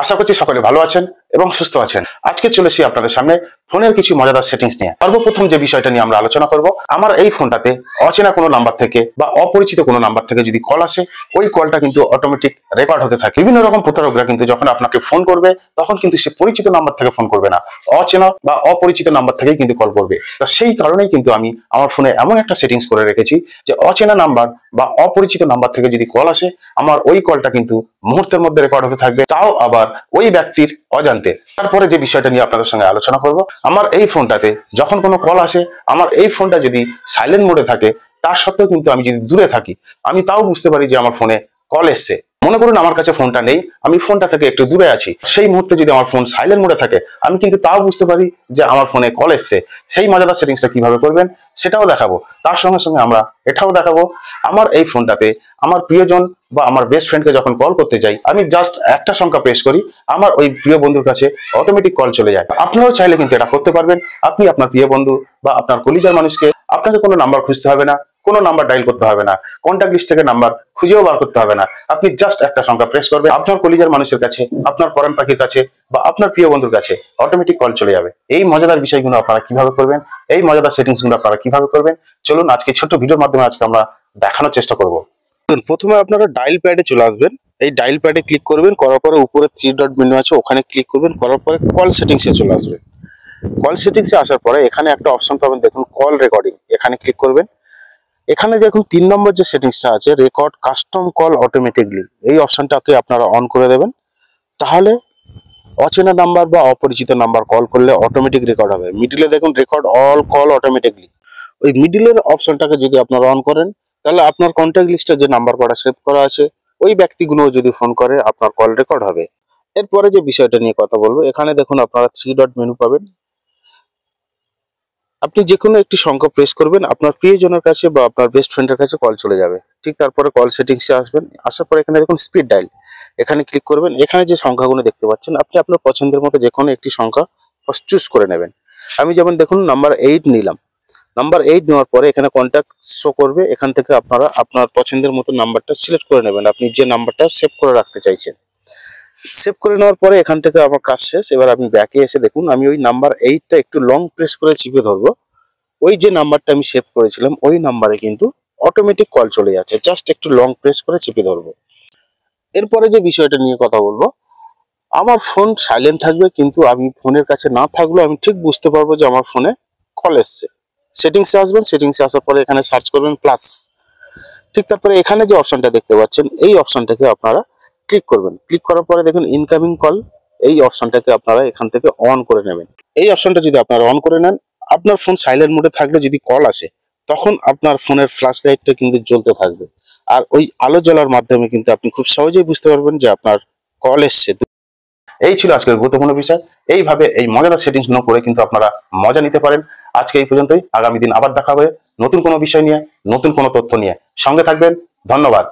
আশা করছি সকলে ভালো আছেন এবং সুস্থ আছেন। আজকে চলে এসেছি আপনাদের সামনে ফোনের কিছু মজাদার সেটিংস নিয়ে। সর্বপ্রথম যে বিষয়টা নিয়ে আমরা আলোচনা করব, আমার এই ফোনটাতে অচেনা কোনো নাম্বার থেকে বা অপরিচিত কোনো নাম্বার থেকে যদি কল আসে, ওই কলটা কিন্তু অটোমেটিক রেকর্ড হতে থাকে। বিভিন্ন রকম প্রতারকরা কিন্তু যখন আপনাকে ফোন করবে, তখন কিন্তু সে পরিচিত নাম্বার থেকে ফোন করবে না, অচেনা বা অপরিচিত নাম্বার থেকেই কিন্তু কল করবে। তো সেই কারণেই কিন্তু আমি আমার ফোনে এমন একটা সেটিংস করে রেখেছি যে অচেনা নাম্বার বা অপরিচিত নাম্বার থেকে যদি কল আসে, আমার ওই কলটা কিন্তু মুহূর্তের মধ্যে রেকর্ড হতে থাকবে, তাও আবার ওই ব্যক্তির অজান্তে। তারপরে যে বিষয়টা নিয়ে আপনাদের সঙ্গে আলোচনা করব, আমার এই ফোনটাতে যখন কোনো কল আসে, আমার এই ফোনটা যদি সাইলেন্ট মোডে থাকে, তার সত্ত্বেও কিন্তু আমি যদি দূরে থাকি, আমি তাও বুঝতে পারি যে আমার ফোনে কল এসছে। মনে করুন আমার কাছে ফোনটা নেই, আমি ফোনটা থেকে একটু দূরে আছি, সেই মুহূর্তে যদি আমার ফোন সাইলেন্ট মোডে থাকে, আমি কিন্তু তাও বুঝতে পারি যে আমার ফোনে কল এসছে। সেই মজাদার সেটিংসটা কিভাবে করবেন সেটাও দেখাবো। তার সঙ্গে সঙ্গে আমরা এটাও দেখাবো, আমার এই ফোনটাতে আমার প্রিয়জন বা আমার বেস্ট ফ্রেন্ডকে যখন কল করতে যাই, আমি জাস্ট একটা সংখ্যা প্রেস করি, আমার ওই প্রিয় বন্ধুর কাছে অটোমেটিক কল চলে যায়। আপনারাও চাইলে কিন্তু এটা করতে পারবেন। আপনি আপনার প্রিয় বন্ধু বা আপনার কলিজার মানুষকে, আপনাকে কোনো নাম্বার খুঁজতে হবে না, কোনো নাম্বার ডায়াল করতে হবে না, কন্ট্যাক্ট লিস্ট থেকে নাম্বার খুঁজেও বার করতে হবে না। আপনি জাস্ট একটা সংখ্যা প্রেস করবেন, আপনার কলিজার মানুষের কাছে, আপনার পরাণ পাখির কাছে বা আপনার প্রিয় বন্ধুর কাছে অটোমেটিক কল চলে যাবে। এই মজাদার বিষয়গুলো আপনারা কিভাবে করবেন, এই মজাদার সেটিংস গুলো আপনারা কিভাবে করবেন, চলুন আজকে ছোট্ট ভিডিওর মাধ্যমে আজকে আমরা দেখানোর চেষ্টা করব। প্রথমে আপনারা ডায়াল প্যাডে চলে আসবেন। এই ডায়াল প্যাডে ক্লিক করবেন, করার পরে উপরে 3 ডট মেনু আছে, ওখানে ক্লিক করবেন, করার পরে কল সেটিংসে চলে আসবেন। কল সেটিংসে আসার পরে এখানে একটা অপশন পাবেন, দেখুন কল রেকর্ডিং, এখানে ক্লিক করবেন। এখানে দেখুন 3 নম্বর যে সেটিংসটা আছে, রেকর্ড কাস্টম কল অটোমেটিকলি, এই অপশনটাকে আপনারা অন করে দেবেন। তাহলে অচেনা নাম্বার বা অপরিচিত নাম্বার কল করলে অটোমেটিক রেকর্ড হবে। মিডিলে দেখুন রেকর্ড অল কল অটোমেটিকলি, ওই মিডিলের অপশনটাকে যদি আপনারা অন করেন, তাহলে আপনার কন্ট্যাক্ট লিস্টে যে নাম্বার করা সেভ করা আছে, ওই ব্যক্তিগুলো যদি ফোন করে আপনার কল রেকর্ড হবে। এরপরে যে বিষয়টা নিয়ে কথা বলবো, এখানে দেখুন আপনারা 3 ডট মেনু পাবেন। আপনি যে কোনো একটি সংখ্যা প্রেস করবেন, আপনার প্রিয়জনের কাছে বা আপনার বেস্ট ফ্রেন্ডের কাছে কল চলে যাবে। ঠিক তারপরে কল সেটিংসে আসবেন, আসার পরে এখানে দেখুন স্পিড ডায়াল, এখানে ক্লিক করবেন। এখানে যে সংখ্যাগুলো দেখতে পাচ্ছেন, আপনি আপনার পছন্দের মতো যে কোনো একটি সংখ্যা ফার্স্ট চুজ করে নেবেন। আমি যেমন দেখুন নাম্বার 8 নিলাম। নাম্বার 8 নেওয়ার পরে এখানে কন্ট্যাক্ট শো করবে, এখান থেকে আপনারা আপনার পছন্দের মতো নাম্বারটা সিলেক্ট করে নেবেন, আপনি যে নাম্বারটা সেভ করে রাখতে চাইছেন। সেভ করে নেওয়ার পরে এখান থেকে আমার কাজ শেষ। এবার আপনি ব্যাকে এসে দেখুন, আমি ওই নাম্বার 8টা একটু লং প্রেস করে চিপে ধরবো। ওই যে নাম্বারটা আমি সেভ করেছিলাম, ওই নাম্বারে কিন্তু অটোমেটিক কল চলে যাচ্ছে, জাস্ট একটু লং প্রেস করে চেপে ধরবো। এরপরে যে বিষয়টা নিয়ে কথা বলবো, আমার ফোন সাইলেন্ট থাকবে, কিন্তু আমি ফোনের কাছে না থাকলেও আমি ঠিক বুঝতে পারবো যে আমার ফোনে কল এসছে। সেটিংসে আসবেন, সেটিংসে আসার পরে এখানে সার্চ করবেন প্লাস। ঠিক তারপরে এখানে যে অপশনটা দেখতে পাচ্ছেন, এই অপশনটাকে আপনারা ক্লিক করবেন। ক্লিক করার পরে দেখুন ইনকামিং কল, এই অপশনটাকে আপনারা এখান থেকে অন করে নেবেন। এই অপশনটা যদি আপনারা অন করে নেন, আপনার ফোন সাইলেন্ট মোডে থাকলে যদি কল আসে, তখন আপনার ফোনের ফ্ল্যাশ লাইটটা কিন্তু জ্বলতে থাকবে, আর ওই আলো জ্বলার মাধ্যমে কিন্তু আপনি খুব সহজেই বুঝতে পারবেন যে আপনার কল এসছে। এই ছিল আজকের গুরুত্বপূর্ণ বিষয়। এইভাবে এই মজাদার সেটিংস ন করে কিন্তু আপনারা মজা নিতে পারেন। আজকে এই পর্যন্তই, আগামী দিন আবার দেখা হবে নতুন কোনো বিষয় নিয়ে, নতুন কোনো তথ্য নিয়ে। সঙ্গে থাকবেন, ধন্যবাদ।